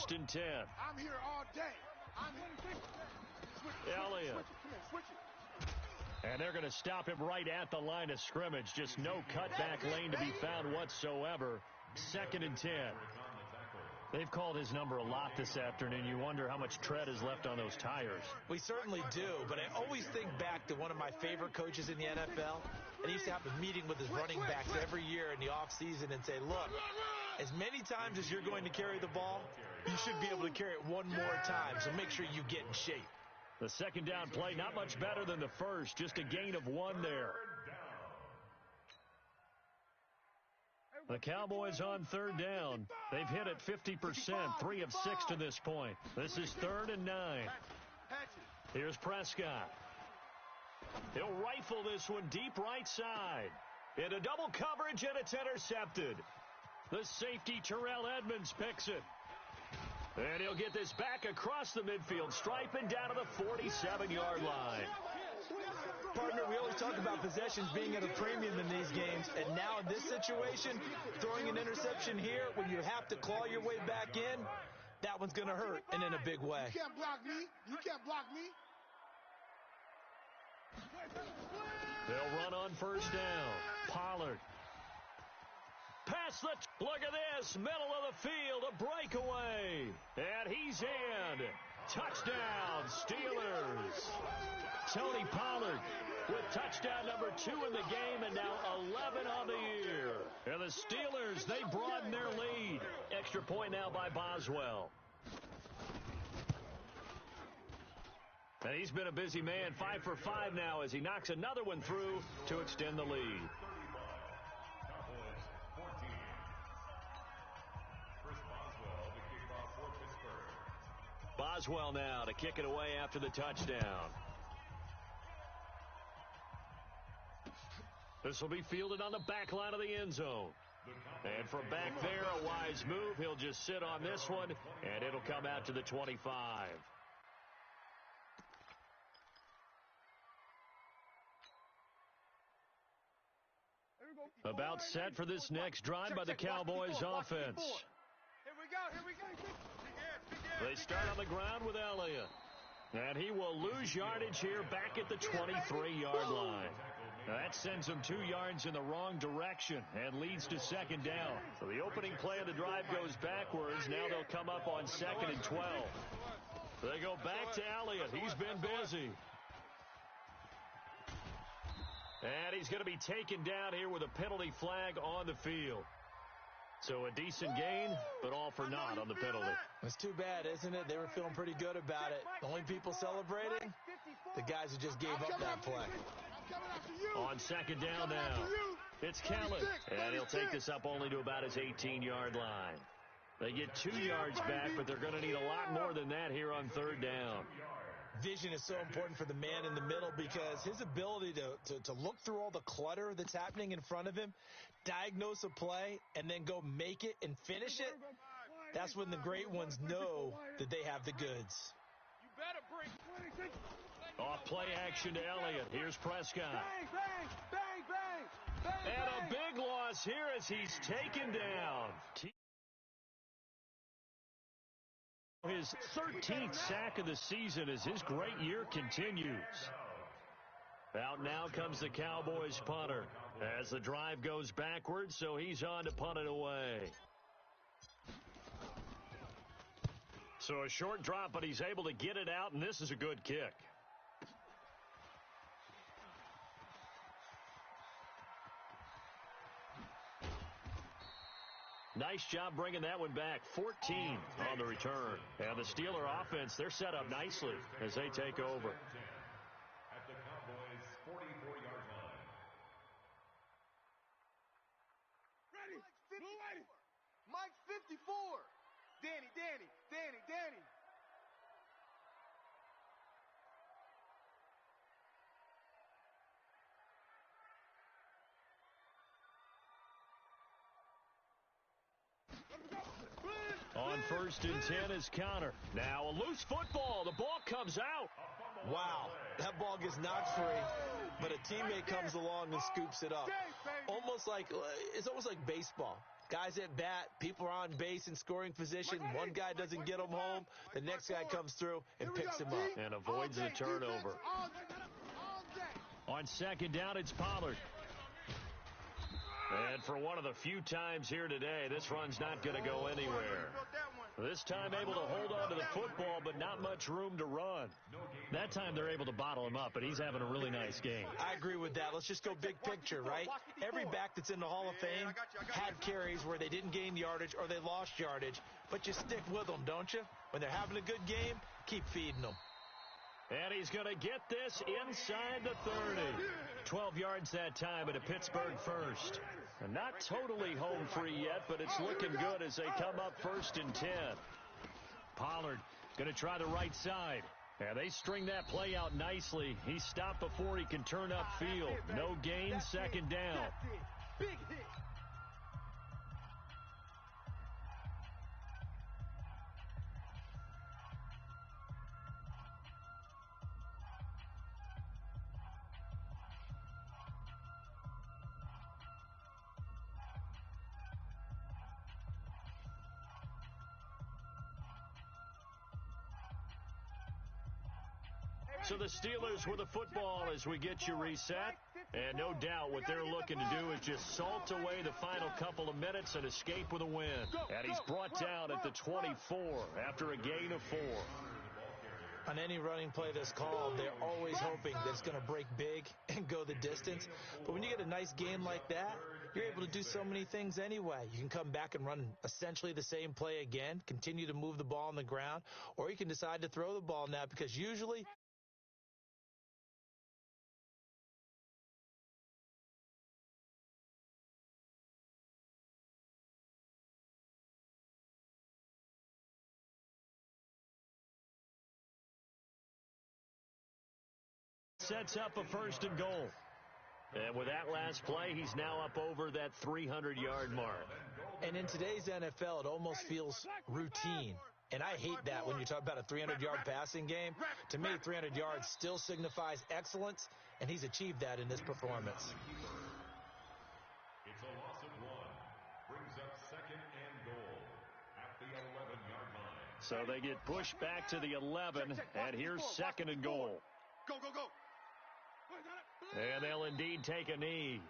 first and 10. I'm here all day. Elliott. And they're going to stop him right at the line of scrimmage. Just no cutback lane to be found whatsoever. Second and 10. They've called his number a lot this afternoon. You wonder how much tread is left on those tires. We certainly do, but I always think back to one of my favorite coaches in the NFL. And he used to have a meeting with his running backs every year in the offseason and say, look, as many times as you're going to carry the ball, you should be able to carry it one more time, so make sure you get in shape. The second down play, not much better than the first, just a gain of 1 there. The Cowboys on third down. They've hit it 50%, 3 of 6 to this point. This is 3rd and 9. Here's Prescott. He'll rifle this one deep right side. Into double coverage, and it's intercepted. The safety, Terrell Edmonds, picks it. And he'll get this back across the midfield stripe and down to the 47-yard line. Partner, we always talk about possessions being at a premium in these games, and now in this situation, throwing an interception here when you have to claw your way back in, that one's going to hurt, and in a big way. You can't block me. You can't block me. They'll run on first down. Pollard. Pass the... Look at this. Middle of the field. A breakaway. And he's in. Touchdown, Steelers. Tony Pollard with touchdown number 2 in the game, and now 11 on the year. And the Steelers, they broaden their lead. Extra point now by Boswell. And he's been a busy man, 5 for 5 now as he knocks another one through to extend the lead. Boswell now to kick it away after the touchdown. This will be fielded on the back line of the end zone. And from back there, a wise move. He'll just sit on this one, and it'll come out to the 25. About set for this next drive by the Cowboys offense. Here we go. They start on the ground with Elliott. And he will lose yardage here back at the 23-yard line. Now that sends him 2 yards in the wrong direction and leads to second down. So the opening play of the drive goes backwards. Now they'll come up on 2nd and 12. They go back to Elliott. He's been busy. And he's going to be taken down here with a penalty flag on the field. So a decent gain, but all for naught on the penalty. It's too bad, isn't it? They were feeling pretty good about it. The only people celebrating, the guys who just gave up that play. On second down now, it's Kelly. And he'll take this up only to about his 18-yard line. They get 2 yards back, but they're going to need a lot more than that here on third down. Vision is so important for the man in the middle because his ability to look through all the clutter that's happening in front of him, diagnose a play, and then go make it and finish it, that's when the great ones know that they have the goods. You better bring. Off play action to Elliott. Here's Prescott. Bang, bang, bang, bang, bang, and a big loss here as he's taken down. His 13th sack of the season as his great year continues. Out now comes the Cowboys punter as the drive goes backwards, so he's on to punt it away. So a short drop, but he's able to get it out, and this is a good kick. Nice job bringing that one back. 14 on the return. And the Steeler offense, they're set up nicely as they take over. At the Cowboys' 44-yard line. Ready. Mike 54. Danny. On first and 10 is Connor. Now a loose football. The ball comes out. Wow, that ball gets knocked free, but a teammate comes along and scoops it up. It's almost like baseball. Guys at bat, people are on base in scoring position. One guy doesn't get him home. The next guy comes through and picks him up. And avoids the turnover. On second down, it's Pollard. And for one of the few times here today, this run's not going to go anywhere. This time able to hold on to the football, but not much room to run. That time they're able to bottle him up, but he's having a really nice game. I agree with that. Let's just go big picture, right? Every back that's in the Hall of Fame had carries where they didn't gain yardage or they lost yardage, but you stick with them, don't you? When they're having a good game, keep feeding them. And he's going to get this inside the 30. 12 yards that time at a Pittsburgh first. And not totally home free yet, but it's looking good as they come up 1st and 10. Pollard going to try the right side. And they string that play out nicely. He stopped before he can turn upfield. No gain, second down. Big hit. So the Steelers with the football as we get you reset. And no doubt what they're looking to do is just salt away the final couple of minutes and escape with a win. And he's brought down at the 24 after a gain of 4. On any running play that's called, they're always hoping that it's going to break big and go the distance. But when you get a nice game like that, you're able to do so many things anyway. You can come back and run essentially the same play again, continue to move the ball on the ground, or you can decide to throw the ball now because usually sets up a 1st and goal. And with that last play, he's now up over that 300-yard mark. And in today's NFL, it almost feels routine. And I hate that when you talk about a 300-yard passing game. To me, 300 yards still signifies excellence, and he's achieved that in this performance. It's a loss of 1. Brings up 2nd and goal at the 11-yard line. So they get pushed back to the 11, and here's 2nd and goal. Go, go, go. And they'll indeed take a knee.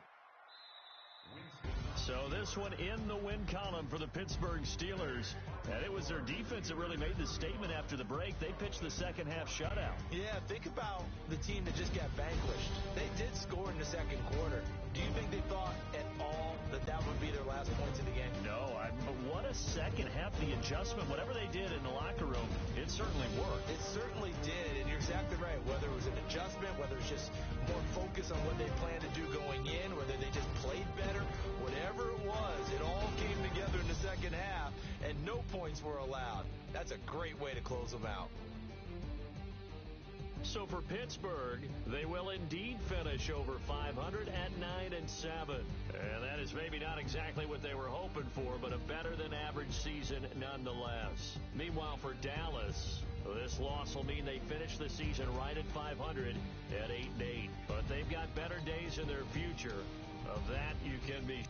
So this one in the win column for the Pittsburgh Steelers. And it was their defense that really made the statement after the break. They pitched the second half shutout. Yeah, think about the team that just got vanquished. They did score in the second quarter. Do you think they thought at all that that would be their last points in the game? No, but what a second half. The adjustment, whatever they did in the locker room, it certainly worked. It certainly did, and you're exactly right. Whether it was an adjustment, whether it's just more focus on what they planned to do going in, whether they just played better, whatever it was, it all came together in the second half, and no points were allowed. That's a great way to close them out. So for Pittsburgh, they will indeed finish over 500 at 9-7. And that is maybe not exactly what they were hoping for, but a better than average season nonetheless. Meanwhile, for Dallas, this loss will mean they finish the season right at 500 at 8-8. But they've got better days in their future. Of that you can be